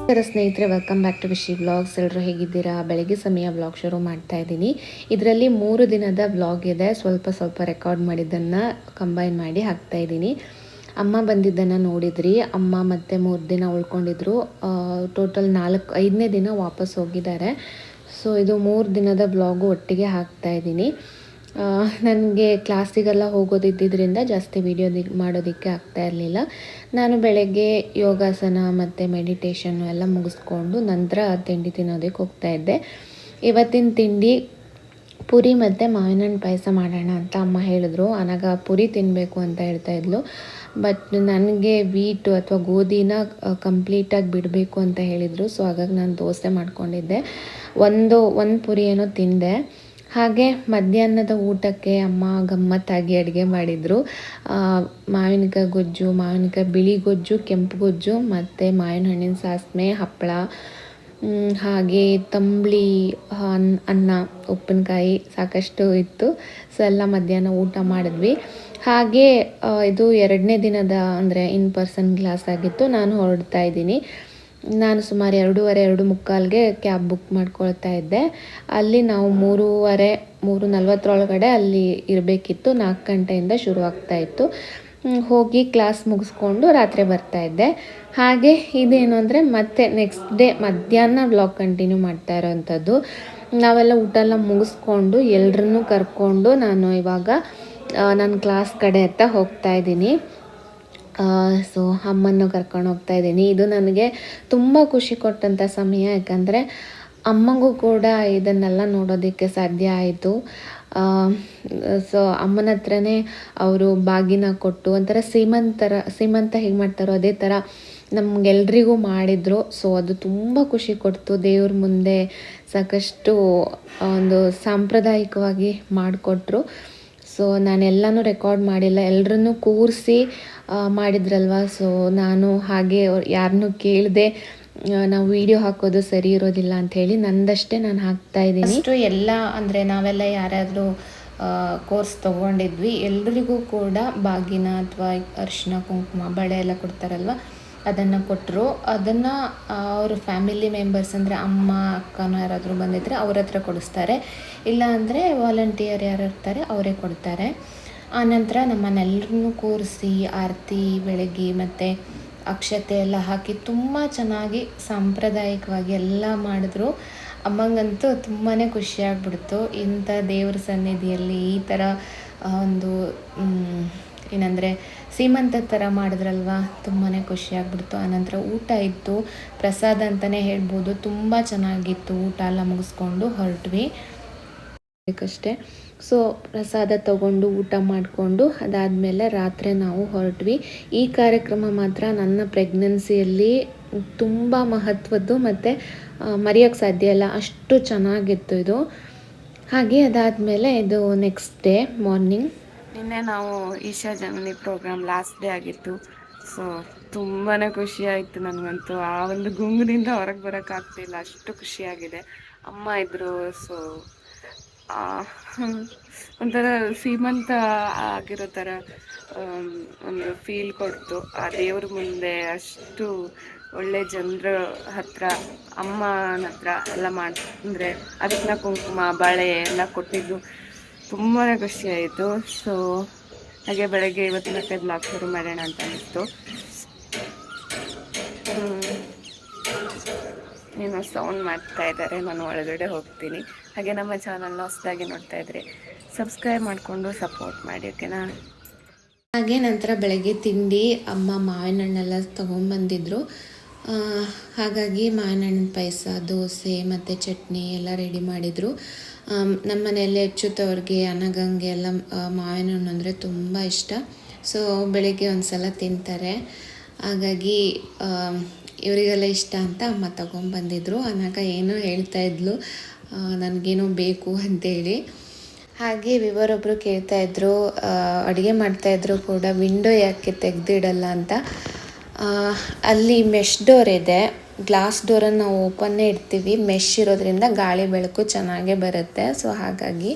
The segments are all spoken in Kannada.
ಸ್ನೇಹಿತರೆ, welcome back to Vishi vlogs. ಎಲ್ಲರೂ ಹೇಗಿದ್ದೀರಾ? ಬೆಳಗ್ಗೆ ಸಮಯ ವ್ಲಾಗ್ ಶುರು ಮಾಡ್ತಾ ಇದ್ದೀನಿ. ಇದರಲ್ಲಿ 3 ದಿನದ ವ್ಲಾಗ್ ಇದೆ. ಸ್ವಲ್ಪ ರೆಕಾರ್ಡ್ ಮಾಡಿದ್ದನ್ನು ಕಂಬೈನ್ ಮಾಡಿ ಹಾಕ್ತಾ ಇದ್ದೀನಿ. ಅಮ್ಮ ಬಂದಿದ್ದನ್ನು ನೋಡಿದ್ರಿ. ಅಮ್ಮ ಮತ್ತೆ 3 ದಿನ ಉಳ್ಕೊಂಡಿದ್ರು. ಟೋಟಲ್ 5ನೇ ದಿನ ವಾಪಸ್ ಹೋಗಿದ್ದಾರೆ. ಸೊ ಇದು 3 ದಿನದ ವ್ಲಾಗು ಒಟ್ಟಿಗೆ ಹಾಕ್ತಾ ಇದ್ದೀನಿ. ನನಗೆ ಕ್ಲಾಸಿಗೆಲ್ಲ ಹೋಗೋದಿದ್ದರಿಂದ ಜಾಸ್ತಿ ವಿಡಿಯೋ ಮಾಡೋದಕ್ಕೆ ಆಗ್ತಾ ಇರಲಿಲ್ಲ. ನಾನು ಬೆಳಗ್ಗೆ ಯೋಗಾಸನ ಮತ್ತು ಮೆಡಿಟೇಷನ್ನು ಎಲ್ಲ ಮುಗಿಸ್ಕೊಂಡು ನಂತರ ತಿಂಡಿ ತಿನ್ನೋದಕ್ಕೆ ಹೋಗ್ತಾಯಿದ್ದೆ. ಇವತ್ತಿನ ತಿಂಡಿ ಪುರಿ ಮತ್ತು ಮಾವಿನ ಹಣ್ಣು ಪಾಯಸ ಮಾಡೋಣ ಅಂತ ಅಮ್ಮ ಹೇಳಿದ್ರು. ಆನಾಗ ಪುರಿ ತಿನ್ನಬೇಕು ಅಂತ ಹೇಳ್ತಾಯಿದ್ಲು. ಬಟ್ ನನಗೆ ವೀಟು ಅಥವಾ ಗೋಧಿನ ಕಂಪ್ಲೀಟಾಗಿ ಬಿಡಬೇಕು ಅಂತ ಹೇಳಿದರು. ಸೊ ಹಾಗಾಗಿ ನಾನು ದೋಸೆ ಮಾಡ್ಕೊಂಡಿದ್ದೆ. ಒಂದು ಪುರಿ ಏನೋ ತಿಂದೆ. ಹಾಗೆ ಮಧ್ಯಾಹ್ನದ ಊಟಕ್ಕೆ ಅಮ್ಮ ಗಮ್ಮತ್ತಾಗಿ ಅಡುಗೆ ಮಾಡಿದರು. ಮಾವಿನಕಾಯಿ ಗೊಜ್ಜು, ಮಾವಿನಕಾಯಿ ಬಿಳಿ ಗೊಜ್ಜು, ಕೆಂಪು ಗೊಜ್ಜು ಮತ್ತು ಮಾವಿನ ಹಣ್ಣಿನ ಸಾಸ್ಮೆ, ಹಪ್ಪಳ, ಹಾಗೆ ತಂಬಳಿ, ಅನ್ನ, ಉಪ್ಪಿನಕಾಯಿ ಸಾಕಷ್ಟು ಇತ್ತು. ಸೊ ಎಲ್ಲ ಮಧ್ಯಾಹ್ನ ಊಟ ಮಾಡಿದ್ವಿ. ಹಾಗೆ ಇದು 2ನೇ ದಿನದ ಅಂದರೆ ಇನ್ ಪರ್ಸನ್ ಕ್ಲಾಸ್ ಆಗಿತ್ತು. ನಾನು ಹೊರಡ್ತಾ ಇದ್ದೀನಿ. ನಾನು ಸುಮಾರು 2:30-2:45ಗೆ ಕ್ಯಾಬ್ ಬುಕ್ ಮಾಡ್ಕೊಳ್ತಾ ಇದ್ದೆ. ಅಲ್ಲಿ ನಾವು 3:40 ಅಲ್ಲಿ ಇರಬೇಕಿತ್ತು. 4 ಗಂಟೆಯಿಂದ ಶುರುವಾಗ್ತಾ ಇತ್ತು. ಹೋಗಿ ಕ್ಲಾಸ್ ಮುಗಿಸ್ಕೊಂಡು ರಾತ್ರಿ ಬರ್ತಾ ಇದ್ದೆ. ಹಾಗೆ ಇದೇನು ಅಂದರೆ ಮತ್ತೆ ನೆಕ್ಸ್ಟ್ ಡೇ ಮಧ್ಯಾಹ್ನ ವ್ಲಾಗ್ ಕಂಟಿನ್ಯೂ ಮಾಡ್ತಾ ಇರೋವಂಥದ್ದು. ನಾವೆಲ್ಲ ಊಟ ಎಲ್ಲ ಮುಗಿಸ್ಕೊಂಡು ಎಲ್ಲರನ್ನೂ ಕರ್ಕೊಂಡು ನಾನು ಇವಾಗ ನನ್ನ ಕ್ಲಾಸ್ ಕಡೆ ಅಂತ ಹೋಗ್ತಾ ಇದ್ದೀನಿ. ಸೊ ಅಮ್ಮನ್ನು ಕರ್ಕೊಂಡು ಹೋಗ್ತಾ ಇದ್ದೀನಿ. ಇದು ನನಗೆ ತುಂಬ ಖುಷಿ ಕೊಟ್ಟಂಥ ಸಮಯ. ಯಾಕಂದರೆ ಅಮ್ಮಗೂ ಕೂಡ ಇದನ್ನೆಲ್ಲ ನೋಡೋದಕ್ಕೆ ಸಾಧ್ಯ ಆಯಿತು. ಸೊ ಅಮ್ಮನ ಹತ್ರನೇ ಅವರು ಬಾಗಿನ ಕೊಟ್ಟು ಒಂಥರ ಸೀಮಂತ ಹೇಗೆ ಮಾಡ್ತಾರೋ ಅದೇ ಥರ ನಮಗೆಲ್ರಿಗೂ ಮಾಡಿದರು. ಸೊ ಅದು ತುಂಬ ಖುಷಿ ಕೊಡ್ತು. ದೇವ್ರ ಮುಂದೆ ಸಾಕಷ್ಟು ಒಂದು ಸಾಂಪ್ರದಾಯಿಕವಾಗಿ ಮಾಡಿಕೊಟ್ರು. ಸೊ ನಾನೆಲ್ಲನೂ ರೆಕಾರ್ಡ್ ಮಾಡಿಲ್ಲ, ಎಲ್ಲರನ್ನೂ ಕೂರಿಸಿ ಮಾಡಿದ್ರಲ್ವ. ಸೊ ನಾನು ಹಾಗೆ ಯಾರನ್ನೂ ಕೇಳದೆ ನಾವು ವಿಡಿಯೋ ಹಾಕೋದು ಸರಿ ಇರೋದಿಲ್ಲ ಅಂಥೇಳಿ ನಂದಷ್ಟೇ ನಾನು ಹಾಕ್ತಾಯಿದ್ದೀನಿ. ಅಷ್ಟು ಎಲ್ಲ ಅಂದರೆ ನಾವೆಲ್ಲ ಯಾರಾದರೂ ಕೋರ್ಸ್ ತೊಗೊಂಡಿದ್ವಿ, ಎಲ್ರಿಗೂ ಕೂಡ ಬಾಗಿನ ಅಥವಾ ಅರಿಶಿನ ಕುಂಕುಮ ಬಳೆ ಎಲ್ಲ ಕೊಡ್ತಾರಲ್ವ, ಅದನ್ನು ಕೊಟ್ಟರು. ಅದನ್ನು ಅವ್ರ ಫ್ಯಾಮಿಲಿ ಮೆಂಬರ್ಸ್ ಅಂದರೆ ಅಮ್ಮ ಅಕ್ಕನೋ ಯಾರಾದರೂ ಬಂದಿದ್ದರೆ ಅವ್ರ ಹತ್ರ ಕೊಡಿಸ್ತಾರೆ. ಇಲ್ಲ ಅಂದರೆ ವಾಲಂಟಿಯರ್ ಯಾರು ಇರ್ತಾರೆ ಅವರೇ ಕೊಡ್ತಾರೆ. ಆನಂತರ ನಮ್ಮನ್ನೆಲ್ಲರನ್ನೂ ಕೂರಿಸಿ ಆರತಿ ಬೆಳಗ್ಗೆ ಮತ್ತು ಅಕ್ಷತೆ ಎಲ್ಲ ಹಾಕಿ ತುಂಬ ಚೆನ್ನಾಗಿ ಸಾಂಪ್ರದಾಯಿಕವಾಗಿ ಎಲ್ಲ ಮಾಡಿದ್ರು. ಅಮ್ಮಂಗಂತೂ ತುಂಬಾ ಖುಷಿಯಾಗ್ಬಿಡ್ತು. ಇಂಥ ದೇವ್ರ ಸನ್ನಿಧಿಯಲ್ಲಿ ಈ ಥರ ಒಂದು ಏನಂದರೆ ಸೀಮಂತ ಥರ ಮಾಡಿದ್ರಲ್ವ, ತುಂಬಾ ಖುಷಿಯಾಗ್ಬಿಡ್ತು. ಆನಂತರ ಊಟ ಇತ್ತು, ಪ್ರಸಾದ ಅಂತಲೇ ಹೇಳ್ಬೋದು. ತುಂಬ ಚೆನ್ನಾಗಿತ್ತು. ಊಟ ಎಲ್ಲ ಮುಗಿಸ್ಕೊಂಡು ಹೊರಟ್ವಿ ಬೇಕಷ್ಟೇ. ಸೊ ಪ್ರಸಾದ ತಗೊಂಡು ಊಟ ಮಾಡಿಕೊಂಡು ಅದಾದಮೇಲೆ ರಾತ್ರಿ ನಾವು ಹೊರಟ್ವಿ. ಈ ಕಾರ್ಯಕ್ರಮ ಮಾತ್ರ ನನ್ನ ಪ್ರೆಗ್ನೆನ್ಸಿಯಲ್ಲಿ ತುಂಬ ಮಹತ್ವದ್ದು ಮತ್ತು ಮರೆಯೋಕ್ಕೆ ಸಾಧ್ಯ ಇಲ್ಲ, ಅಷ್ಟು ಚೆನ್ನಾಗಿತ್ತು ಇದು. ಹಾಗೆ ಅದಾದಮೇಲೆ ಇದು ನೆಕ್ಸ್ಟ್ ಡೇ ಮಾರ್ನಿಂಗ್. ನಿನ್ನೆ ನಾವು ಈಶಾ ಜನನಿ ಪ್ರೋಗ್ರಾಮ್ ಲಾಸ್ಟ್ ಡೇ ಆಗಿತ್ತು. ಸೊ ತುಂಬಾ ಖುಷಿಯಾಯಿತು ನನಗಂತೂ. ಆ ಒಂದು ಗುಂಗಿನಿಂದ ಹೊರಗೆ ಬರೋಕ್ಕಾಗ್ತಿಲ್ಲ, ಅಷ್ಟು ಖುಷಿಯಾಗಿದೆ. ಅಮ್ಮ ಇದ್ದರು. ಸೊ ಒಂಥರ ಶ್ರೀಮಂತ ಆಗಿರೋ ಥರ ಒಂದು ಫೀಲ್ ಕೊಡ್ತು. ಆ ದೇವ್ರ ಮುಂದೆ ಅಷ್ಟು ಒಳ್ಳೆ ಜನರ ಹತ್ರ, ಅಮ್ಮನ ಹತ್ರ ಎಲ್ಲ ಅಂದರೆ ಅರಿಶಿನ ಕುಂಕುಮ ಬಳೆ ಎಲ್ಲ ಕೊಟ್ಟಿದ್ದು ತುಂಬಾ ಖುಷಿಯಾಯಿತು. ಸೊ ಹಾಗೆ ಬೆಳಗ್ಗೆ ಇವತ್ತು ಮತ್ತೆ ಬ್ಲಾಗ್ ಶುರು ಮಾಡೋಣ ಅಂತ ಅನ್ನಿಸ್ತು. ಏನೋ ಸೌಂಡ್ ಮಾಡ್ತಾ ಇದ್ದಾರೆ, ನಾನು ಒಳಗಡೆ ಹೋಗ್ತೀನಿ. ಹಾಗೆ ನಮ್ಮ ಚಾನಲ್ನ ಹೊಸದಾಗಿ ನೋಡ್ತಾ ಇದ್ರೆ ಸಬ್ಸ್ಕ್ರೈಬ್ ಮಾಡಿಕೊಂಡು ಸಪೋರ್ಟ್ ಮಾಡಿ, ಓಕೆನಾ? ಹಾಗೆ ನಂತರ ಬೆಳಗ್ಗೆ ತಿಂಡಿ ಅಮ್ಮ ಮಾವಿನ ಹಣ್ಣೆಲ್ಲ ತೊಗೊಂಬಂದಿದ್ರು. ಹಾಗಾಗಿ ಮಾವಿನ ಹಣ್ಣಿನ ಪಾಯಸ, ದೋಸೆ ಮತ್ತು ಚಟ್ನಿ ಎಲ್ಲ ರೆಡಿ ಮಾಡಿದರು. ನಮ್ಮ ಮನೆಯಲ್ಲಿ ಅಚ್ಚುತ್ತವ್ರಿಗೆ ಅನಗಂಗೆ ಎಲ್ಲ ಮಾವಿನ ಹಣ್ಣು ಅಂದರೆ ತುಂಬ ಇಷ್ಟ. ಸೊ ಬೆಳಗ್ಗೆ ಒಂದು ಸಲ ತಿಂತಾರೆ. ಹಾಗಾಗಿ ಇವರಿಗೆಲ್ಲ ಇಷ್ಟ ಅಂತ ಅಮ್ಮ ತೊಗೊಂಬಂದಿದ್ರು. ಅನಾಗ ಏನೋ ಹೇಳ್ತಾಯಿದ್ಲು, ನನಗೇನೋ ಬೇಕು ಅಂತೇಳಿ. ಹಾಗೆ ವಿವರೊಬ್ಬರು ಕೇಳ್ತಾಯಿದ್ರು, ಅಡುಗೆ ಮಾಡ್ತಾಯಿದ್ರು ಕೂಡ ವಿಂಡೋ ಯಾಕೆ ತೆಗೆದಿಡಲ್ಲ ಅಂತ. ಅಲ್ಲಿ ಮೆಶ್ ಡೋರ್ ಇದೆ, ಗ್ಲಾಸ್ ಡೋರನ್ನು ನಾವು ಓಪನ್ನೇ ಇಡ್ತೀವಿ. ಮೆಶ್ ಇರೋದ್ರಿಂದ ಗಾಳಿ ಬೆಳಕು ಚೆನ್ನಾಗೇ ಬರುತ್ತೆ. ಸೊ ಹಾಗಾಗಿ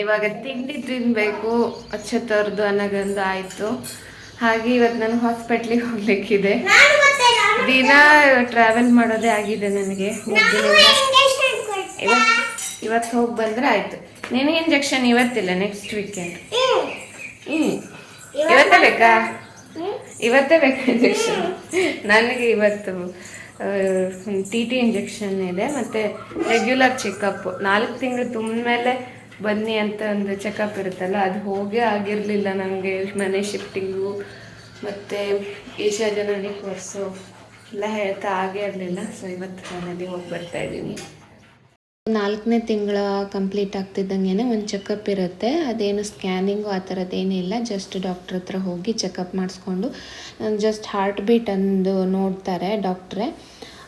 ಇವಾಗ ತಿಂಡಿ ತಿನ್ನಬೇಕು. ಅಚ್ಚತ್ತವ್ರದ್ದು ಅನ್ನಗಂದು ಆಯಿತು. ಹಾಗೆ ಇವತ್ತು ನಾನು ಹಾಸ್ಪಿಟ್ಲಿಗೆ ಹೋಗ್ಲಿಕ್ಕಿದೆ. ದಿನ ಟ್ರಾವೆಲ್ ಮಾಡೋದೇ ಆಗಿದೆ ನನಗೆ. ಇವತ್ತು ಹೋಗಿ ಬಂದರೆ ಆಯಿತು. ನಿನಗೆ ಇಂಜೆಕ್ಷನ್ ಇವತ್ತಿಲ್ಲ, ನೆಕ್ಸ್ಟ್ ವೀಕೆಂಡ್. ಇವತ್ತೇ ಬೇಕಾ? ಇವತ್ತೇ ಬೇಕಾ ಇಂಜೆಕ್ಷನ್? ನನಗೆ ಇವತ್ತು ಟಿ ಇಂಜೆಕ್ಷನ್ ಇದೆ, ಮತ್ತು ರೆಗ್ಯುಲರ್ ಚೆಕಪ್ 4 ತಿಂಗಳು ತುಂಬ ಮೇಲೆ ಬನ್ನಿ ಅಂತ ಒಂದು ಚೆಕಪ್ ಇರುತ್ತಲ್ಲ, ಅದು ಹೋಗೇ ಆಗಿರಲಿಲ್ಲ ನನಗೆ. ಮನೆ ಶಿಫ್ಟಿಂಗು ಮತ್ತು ಏಷ್ಯಾ ಜನನಿ ಕೋರ್ಸು ಎಲ್ಲ ಹೇಳ್ತಾ ಆಗೇ ಇರಲಿಲ್ಲ. ಸೊ ಇವತ್ತು ನಾನಲ್ಲಿ ಹೋಗಿ ಬರ್ತಾಯಿದ್ದೀನಿ. 4ನೇ ತಿಂಗಳ ಕಂಪ್ಲೀಟ್ ಆಗ್ತಿದ್ದಂಗೆ ಒಂದು ಚೆಕಪ್ ಇರುತ್ತೆ. ಅದೇನು ಸ್ಕ್ಯಾನಿಂಗು ಆ ಥರದ್ದೇನಿಲ್ಲ, ಜಸ್ಟ್ ಡಾಕ್ಟ್ರ್ ಹತ್ರ ಹೋಗಿ ಚೆಕಪ್ ಮಾಡಿಸ್ಕೊಂಡು ಜಸ್ಟ್ ಹಾರ್ಟ್ ಬೀಟ್ ಅಂದು ನೋಡ್ತಾರೆ ಡಾಕ್ಟ್ರೇ.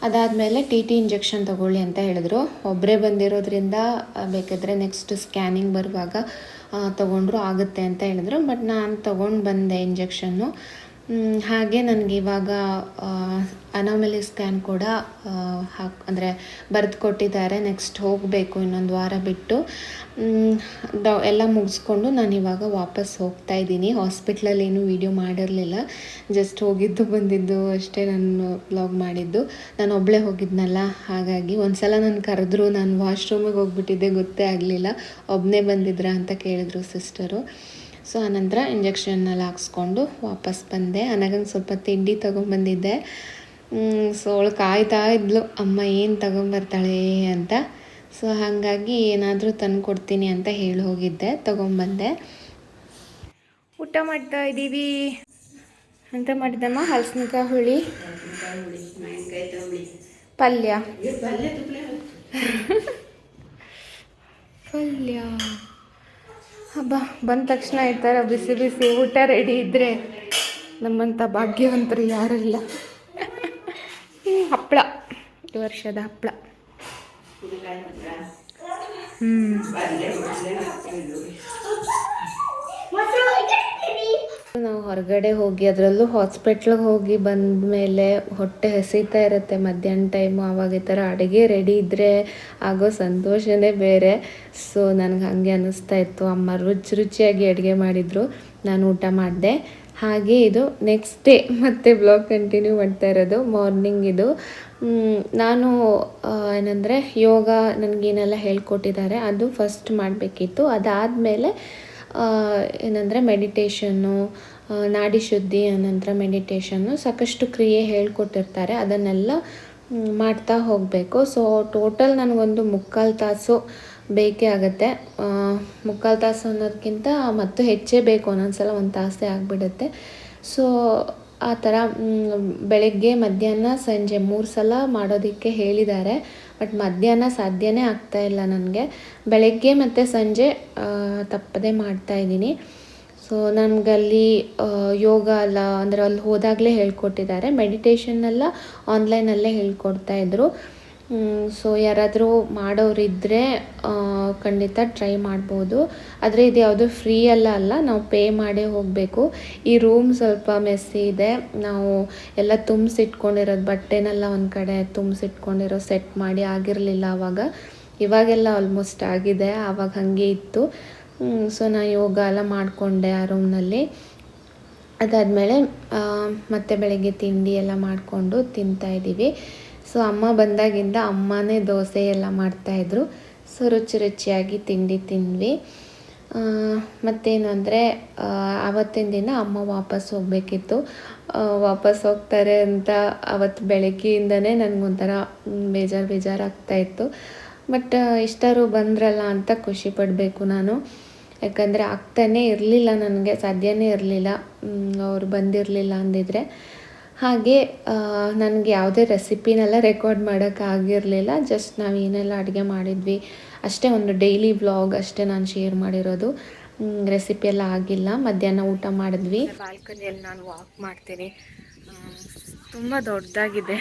ಅದಾದಮೇಲೆ ಟಿ ಇಂಜೆಕ್ಷನ್ ತೊಗೊಳ್ಳಿ ಅಂತ ಹೇಳಿದ್ರು. ಒಬ್ಬರೇ ಬಂದಿರೋದ್ರಿಂದ ಬೇಕಾದರೆ ನೆಕ್ಸ್ಟ್ ಸ್ಕ್ಯಾನಿಂಗ್ ಬರುವಾಗ ತೊಗೊಂಡ್ರು ಆಗುತ್ತೆ ಅಂತ ಹೇಳಿದ್ರು. ಬಟ್ ನಾನು ತೊಗೊಂಡು ಬಂದೆ ಇಂಜೆಕ್ಷನ್ನು. ಹಾಗೆ ನನಗೆ ಇವಾಗ ಅನಾಮಲಿ ಸ್ಕ್ಯಾನ್ ಕೂಡ ಅಂದರೆ ಬರೆದು ಕೊಟ್ಟಿದ್ದಾರೆ. ನೆಕ್ಸ್ಟ್ ಹೋಗಬೇಕು ಇನ್ನೊಂದು ವಾರ ಬಿಟ್ಟು. ಎಲ್ಲ ಮುಗಿಸ್ಕೊಂಡು ನಾನು ಇವಾಗ ವಾಪಸ್ ಹೋಗ್ತಾ ಇದ್ದೀನಿ. ಹಾಸ್ಪಿಟ್ಲಲ್ಲಿ ಏನೂ ವೀಡಿಯೋ ಮಾಡಿರಲಿಲ್ಲ, ಜಸ್ಟ್ ಹೋಗಿದ್ದು ಬಂದಿದ್ದು ಅಷ್ಟೇ ನಾನು ವ್ಲಾಗ್ ಮಾಡಿದ್ದು. ನಾನು ಒಬ್ಬಳೇ ಹೋಗಿದ್ನಲ್ಲ, ಹಾಗಾಗಿ ಒಂದು ಸಲ ನಾನು ಕರೆದ್ರು, ನಾನು ವಾಶ್ರೂಮಿಗೆ ಹೋಗ್ಬಿಟ್ಟಿದ್ದೆ, ಗೊತ್ತೇ ಆಗಲಿಲ್ಲ. ಒಬ್ಬನೇ ಬಂದಿದ್ರಾ ಅಂತ ಕೇಳಿದ್ರು ಸಿಸ್ಟರು. ಸೊ ಆನಂತರ ಇಂಜೆಕ್ಷನ್ನೆಲ್ಲ ಹಾಕ್ಸ್ಕೊಂಡು ವಾಪಸ್ ಬಂದೆ. ನನಗಂಗೆ ಸ್ವಲ್ಪ ತಿಂಡಿ ತೊಗೊಂಬಂದಿದ್ದೆ. ಸೊ ಅವಳು ಕಾಯ್ತಾ ಇದ್ಲು, ಅಮ್ಮ ಏನು ತೊಗೊಂಬರ್ತಾಳೆ ಅಂತ. ಸೊ ಹಾಗಾಗಿ ಏನಾದರೂ ತಂದು ಕೊಡ್ತೀನಿ ಅಂತ ಹೇಳಿ ಹೋಗಿದ್ದೆ, ತೊಗೊಂಬಂದೆ. ಊಟ ಮಾಡ್ತಾ ಇದ್ದೀವಿ ಅಂತ ಮಾಡಿದ್ದಮ್ಮ. ಹಲಸಿನಕಾಯಿ ಹುಳಿ, ಪಲ್ಯ ಪಲ್ಯ. ಹಬ್ಬ ಬಂದ ತಕ್ಷಣ ಈ ಥರ ಬಿಸಿ ಬಿಸಿ ಊಟ ರೆಡಿ ಇದ್ದರೆ ನಮ್ಮಂಥ ಭಾಗ್ಯವಂತರು ಯಾರೂ ಇಲ್ಲ. ಹಪ್ಪಳ, ಈ ವರ್ಷದ ಹಪ್ಪಳ. ನಾವು ಹೊರಗಡೆ ಹೋಗಿ, ಅದರಲ್ಲೂ ಹಾಸ್ಪಿಟ್ಲಿಗೆ ಹೋಗಿ ಬಂದ ಮೇಲೆ ಹೊಟ್ಟೆ ಹಸಿತಾ ಇರುತ್ತೆ ಮಧ್ಯಾಹ್ನ ಟೈಮು. ಆವಾಗ ಈ ಥರ ಅಡುಗೆ ರೆಡಿ ಇದ್ದರೆ ಆಗೋ ಸಂತೋಷನೇ ಬೇರೆ. ಸೊ ನನಗೆ ಹಾಗೆ ಅನ್ನಿಸ್ತಾ ಇತ್ತು. ಅಮ್ಮ ರುಚಿಯಾಗಿ ಅಡುಗೆ ಮಾಡಿದರು, ನಾನು ಊಟ ಮಾಡಿದೆ. ಹಾಗೆ ಇದು ನೆಕ್ಸ್ಟ್ ಡೇ ಮತ್ತೆ ಬ್ಲಾಗ್ ಕಂಟಿನ್ಯೂ ಮಾಡ್ತಾ ಇರೋದು. ಮಾರ್ನಿಂಗ್ ಇದು ನಾನು ಏನಂದರೆ ಯೋಗ ನನಗೇನೆಲ್ಲ ಹೇಳ್ಕೊಟ್ಟಿದ್ದಾರೆ ಅದು ಫಸ್ಟ್ ಮಾಡಬೇಕಿತ್ತು. ಅದಾದಮೇಲೆ ಏನಂದರೆ ಮೆಡಿಟೇಷನ್ನು, ನಾಡಿ ಶುದ್ಧಿ, ಅನಂತರ ಮೆಡಿಟೇಷನ್ನು, ಸಾಕಷ್ಟು ಕ್ರಿಯೆ ಹೇಳ್ಕೊಟ್ಟಿರ್ತಾರೆ, ಅದನ್ನೆಲ್ಲ ಮಾಡ್ತಾ ಹೋಗಬೇಕು. ಸೊ ಟೋಟಲ್ ನನಗೊಂದು 3/4 ತಾಸು ಬೇಕೇ ಆಗುತ್ತೆ. 3/4 ತಾಸು ಅನ್ನೋದಕ್ಕಿಂತ ಮತ್ತು ಹೆಚ್ಚೇ ಬೇಕು, ಒಂದೊಂದ್ಸಲ 1 ತಾಸೇ ಆಗಿಬಿಡುತ್ತೆ. ಸೊ ಆ ಥರ ಬೆಳಗ್ಗೆ, ಮಧ್ಯಾಹ್ನ, ಸಂಜೆ 3 ಸಲ ಮಾಡೋದಕ್ಕೆ ಹೇಳಿದ್ದಾರೆ. ಬಟ್ ಮಧ್ಯಾಹ್ನ ಸಾಧ್ಯನೇ ಆಗ್ತಾಯಿಲ್ಲ ನನಗೆ. ಬೆಳಗ್ಗೆ ಮತ್ತು ಸಂಜೆ ತಪ್ಪದೇ ಮಾಡ್ತಾಯಿದ್ದೀನಿ. ಸೊ ನನಗಲ್ಲಿ ಯೋಗ ಅಲ್ಲ ಅಂದರೆ ಅಲ್ಲಿ ಹೋದಾಗಲೇ ಹೇಳ್ಕೊಟ್ಟಿದ್ದಾರೆ. ಮೆಡಿಟೇಷನ್ನೆಲ್ಲ ಆನ್ಲೈನಲ್ಲೇ ಹೇಳ್ಕೊಡ್ತಾಯಿದ್ರು. ಸೊ ಯಾರಾದರೂ ಮಾಡೋರಿದ್ದರೆ ಖಂಡಿತ ಟ್ರೈ ಮಾಡ್ಬೋದು. ಆದರೆ ಇದು ಯಾವುದೂ ಫ್ರೀ ಅಲ್ಲ, ನಾವು ಪೇ ಮಾಡೇ ಹೋಗಬೇಕು. ಈ ರೂಮ್ ಸ್ವಲ್ಪ ಮೆಸ್ಸಿ ಇದೆ. ನಾವು ಎಲ್ಲ ತುಂಬಿಸಿಟ್ಕೊಂಡಿರೋದು, ಬಟ್ಟೆನೆಲ್ಲ ಒಂದು ಕಡೆ ತುಂಬಿಸಿಟ್ಕೊಂಡಿರೋ ಸೆಟ್ ಮಾಡಿ ಆಗಿರಲಿಲ್ಲ ಆವಾಗ. ಇವಾಗೆಲ್ಲ ಆಲ್ಮೋಸ್ಟ್ ಆಗಿದೆ, ಆವಾಗ ಹಾಗೆ ಇತ್ತು. ಸೊ ನಾನು ಯೋಗ ಎಲ್ಲ ಮಾಡಿಕೊಂಡೆ ಆ ರೂಮ್ನಲ್ಲಿ. ಅದಾದಮೇಲೆ ಮತ್ತೆ ಬೆಳಗ್ಗೆ ತಿಂಡಿ ಎಲ್ಲ ಮಾಡಿಕೊಂಡು ತಿಂತಾಯಿದ್ದೀವಿ. ಸೊ ಅಮ್ಮ ಬಂದಾಗಿಂದ ಅಮ್ಮನೇ ದೋಸೆ ಎಲ್ಲ ಮಾಡ್ತಾಯಿದ್ರು. ಸೊ ರುಚಿಯಾಗಿ ತಿಂಡಿ ತಿಂದ್ವಿ. ಮತ್ತೇನು ಅಂದರೆ ಆವತ್ತಿನ ದಿನ ಅಮ್ಮ ವಾಪಸ್ ಹೋಗಬೇಕಿತ್ತು. ವಾಪಸ್ ಹೋಗ್ತಾರೆ ಅಂತ ಅವತ್ತು ಬೆಳಗ್ಗೆಯಿಂದನೇ ನನಗೊಂಥರ ಬೇಜಾರಾಗ್ತಾಯಿತ್ತು. ಬಟ್ ಇಷ್ಟರು ಬಂದ್ರಲ್ಲ ಅಂತ ಖುಷಿ ಪಡಬೇಕು ನಾನು. ಯಾಕಂದರೆ ಆಗ್ತಾನೇ ಇರಲಿಲ್ಲ, ನನಗೆ ಸಾಧ್ಯನೇ ಇರಲಿಲ್ಲ ಅವ್ರು ಬಂದಿರಲಿಲ್ಲ ಅಂದಿದ್ರೆ. ಹಾಗೆ ನನಗೆ ಯಾವುದೇ ರೆಸಿಪಿನೆಲ್ಲ ರೆಕಾರ್ಡ್ ಮಾಡೋಕ್ಕಾಗಿರಲಿಲ್ಲ. ಜಸ್ಟ್ ನಾವು ಏನೆಲ್ಲ ಅಡುಗೆ ಮಾಡಿದ್ವಿ ಅಷ್ಟೇ, ಒಂದು ಡೈಲಿ ವ್ಲಾಗ್ ಅಷ್ಟೇ ನಾನು ಶೇರ್ ಮಾಡಿರೋದು. ರೆಸಿಪಿ ಎಲ್ಲ ಆಗಿಲ್ಲ. ಮಧ್ಯಾಹ್ನ ಊಟ ಮಾಡಿದ್ವಿ. ಬಾಲ್ಕನಿಯಲ್ಲಿ ನಾನು ವಾಕ್ ಮಾಡ್ತೀನಿ, ತುಂಬ ದೊಡ್ಡದಾಗಿದೆ.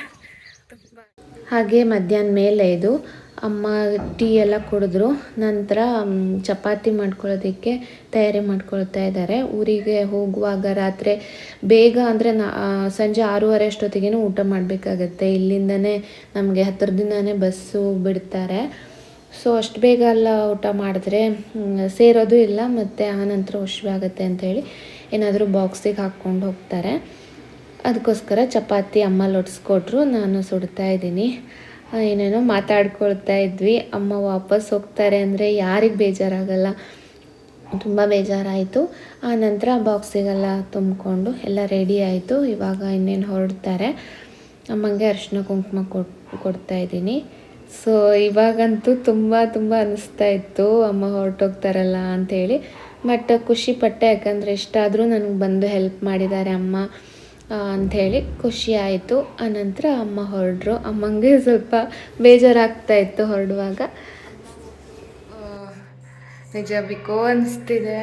ಹಾಗೆ ಮಧ್ಯಾಹ್ನ ಮೇಲೆ ಇದು ಅಮ್ಮ ಟೀ ಎಲ್ಲ ಕುಡಿದ್ರು. ನಂತರ ಚಪಾತಿ ಮಾಡ್ಕೊಳ್ಳೋದಕ್ಕೆ ತಯಾರಿ ಮಾಡ್ಕೊಳ್ತಾ ಇದ್ದಾರೆ. ಊರಿಗೆ ಹೋಗುವಾಗ ರಾತ್ರಿ ಬೇಗ ಅಂದರೆ ಸಂಜೆ 6:30 ಅಷ್ಟೊತ್ತಿಗೆ ಊಟ ಮಾಡಬೇಕಾಗತ್ತೆ. ಇಲ್ಲಿಂದನೇ ನಮಗೆ ಹತ್ತಿರದಿಂದನೇ ಬಸ್ಸು ಬಿಡ್ತಾರೆ. ಸೊ ಅಷ್ಟು ಬೇಗ ಎಲ್ಲ ಊಟ ಮಾಡಿದ್ರೆ ಸೇರೋದು ಇಲ್ಲ, ಮತ್ತು ಆನಂತರ ಹಸಿವೆ ಆಗುತ್ತೆ ಅಂಥೇಳಿ ಏನಾದರೂ ಬಾಕ್ಸಿಗೆ ಹಾಕ್ಕೊಂಡು ಹೋಗ್ತಾರೆ. ಅದಕ್ಕೋಸ್ಕರ ಚಪಾತಿ ಅಮ್ಮ ಲೊಟ್ಸ್ಕೊಟ್ರು, ನಾನು ಸುಡ್ತಾ ಇದ್ದೀನಿ. ಏನೇನೋ ಮಾತಾಡ್ಕೊಳ್ತಾ ಇದ್ವಿ. ಅಮ್ಮ ವಾಪಸ್ ಹೋಗ್ತಾರೆ ಅಂದರೆ ಯಾರಿಗೆ ಬೇಜಾರಾಗಲ್ಲ, ತುಂಬ ಬೇಜಾರಾಯಿತು. ಆ ನಂತರ ಬಾಕ್ಸಿಗೆಲ್ಲ ತುಂಬಿಕೊಂಡು ಎಲ್ಲ ರೆಡಿ ಆಯಿತು. ಇವಾಗ ಇನ್ನೇನು ಹೊರಡ್ತಾರೆ. ಅಮ್ಮಂಗೆ ಅರಿಶಿನ ಕುಂಕುಮ ಕೊಡ್ತಾ ಇದ್ದೀನಿ. ಸೊ ಇವಾಗಂತೂ ತುಂಬ ಅನ್ನಿಸ್ತಾ ಇತ್ತು ಅಮ್ಮ ಹೊರಟೋಗ್ತಾರಲ್ಲ ಅಂಥೇಳಿ. ಬಟ್ ಖುಷಿ ಪಟ್ಟೆ, ಯಾಕಂದರೆ ಎಷ್ಟಾದರೂ ನನಗೆ ಬಂದು ಹೆಲ್ಪ್ ಮಾಡಿದ್ದಾರೆ ಅಮ್ಮ ಅಂಥೇಳಿ ಖುಷಿ ಆಯಿತು. ಆನಂತರ ಅಮ್ಮ ಹೊರಡ್ರು. ಅಮ್ಮಂಗೆ ಸ್ವಲ್ಪ ಬೇಜಾರಾಗ್ತಾಯಿತ್ತು ಹೊರಡುವಾಗ. ನಿಜ ಬಿಕೋ ಅನಿಸ್ತಿದೆ.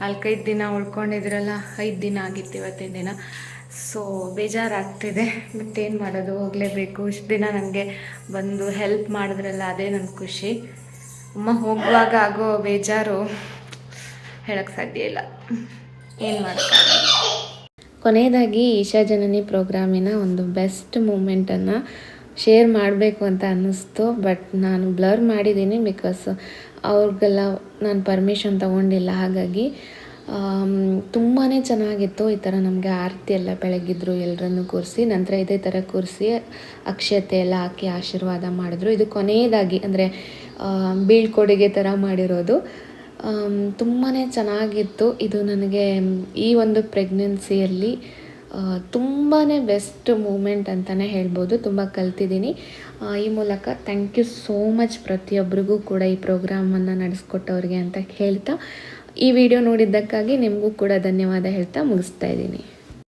4-5 ದಿನ ಉಳ್ಕೊಂಡಿದ್ರಲ್ಲ, 5 ದಿನ ಆಗಿತ್ತು ಇವತ್ತಿನ ದಿನ. ಸೊ ಬೇಜಾರಾಗ್ತಿದೆ, ಬಟ್ ಏನು ಮಾಡೋದು, ಹೋಗಲೇಬೇಕು. ಇಷ್ಟು ದಿನ ನನಗೆ ಬಂದು ಹೆಲ್ಪ್ ಮಾಡಿದ್ರಲ್ಲ, ಅದೇ ನನ್ನ ಖುಷಿ. ಅಮ್ಮ ಹೋಗುವಾಗ ಆಗೋ ಬೇಜಾರು ಹೇಳೋಕ್ಕೆ ಸಾಧ್ಯ ಇಲ್ಲ, ಏನು ಮಾಡೋಕ್ಕಾಗಲ್ಲ. ಕೊನೆಯದಾಗಿ ಈಶಾ ಜನನಿ ಪ್ರೋಗ್ರಾಮಿನ ಒಂದು ಬೆಸ್ಟ್ ಮೂಮೆಂಟನ್ನು ಶೇರ್ ಮಾಡಬೇಕು ಅಂತ ಅನ್ನಿಸ್ತು. ಬಟ್ ನಾನು ಬ್ಲರ್ ಮಾಡಿದ್ದೀನಿ, ಬಿಕಾಸ್ ಅವ್ರಿಗೆಲ್ಲ ನಾನು ಪರ್ಮಿಷನ್ ತೊಗೊಂಡಿಲ್ಲ. ಹಾಗಾಗಿ ತುಂಬಾ ಚೆನ್ನಾಗಿತ್ತು. ಈ ಥರ ನಮಗೆ ಆರತಿ ಎಲ್ಲ ಬೆಳಗಿದ್ರು, ಎಲ್ಲರನ್ನು ಕೂರಿಸಿ, ನಂತರ ಇದೇ ಥರ ಕೂರಿಸಿ ಅಕ್ಷತೆ ಎಲ್ಲ ಹಾಕಿ ಆಶೀರ್ವಾದ ಮಾಡಿದ್ರು. ಇದು ಕೊನೆಯದಾಗಿ ಅಂದರೆ ಬೀಳ್ಕೊಡುಗೆ ಥರ ಮಾಡಿರೋದು. ತುಂಬಾ ಚೆನ್ನಾಗಿತ್ತು. ಇದು ನನಗೆ ಈ ಒಂದು ಪ್ರೆಗ್ನೆನ್ಸಿಯಲ್ಲಿ ತುಂಬಾ ಬೆಸ್ಟ್ ಮೂಮೆಂಟ್ ಅಂತಲೇ ಹೇಳ್ಬೋದು. ತುಂಬ ಕಲ್ತಿದ್ದೀನಿ ಈ ಮೂಲಕ. ಥ್ಯಾಂಕ್ ಯು ಸೋ ಮಚ್ ಪ್ರತಿಯೊಬ್ಬರಿಗೂ ಕೂಡ ಈ ಪ್ರೋಗ್ರಾಮನ್ನು ನಡೆಸ್ಕೊಟ್ಟವ್ರಿಗೆ ಅಂತ ಹೇಳ್ತಾ, ಈ ವಿಡಿಯೋ ನೋಡಿದ್ದಕ್ಕಾಗಿ ನಿಮಗೂ ಕೂಡ ಧನ್ಯವಾದ ಹೇಳ್ತಾ ಮುಗಿಸ್ತಾ ಇದ್ದೀನಿ.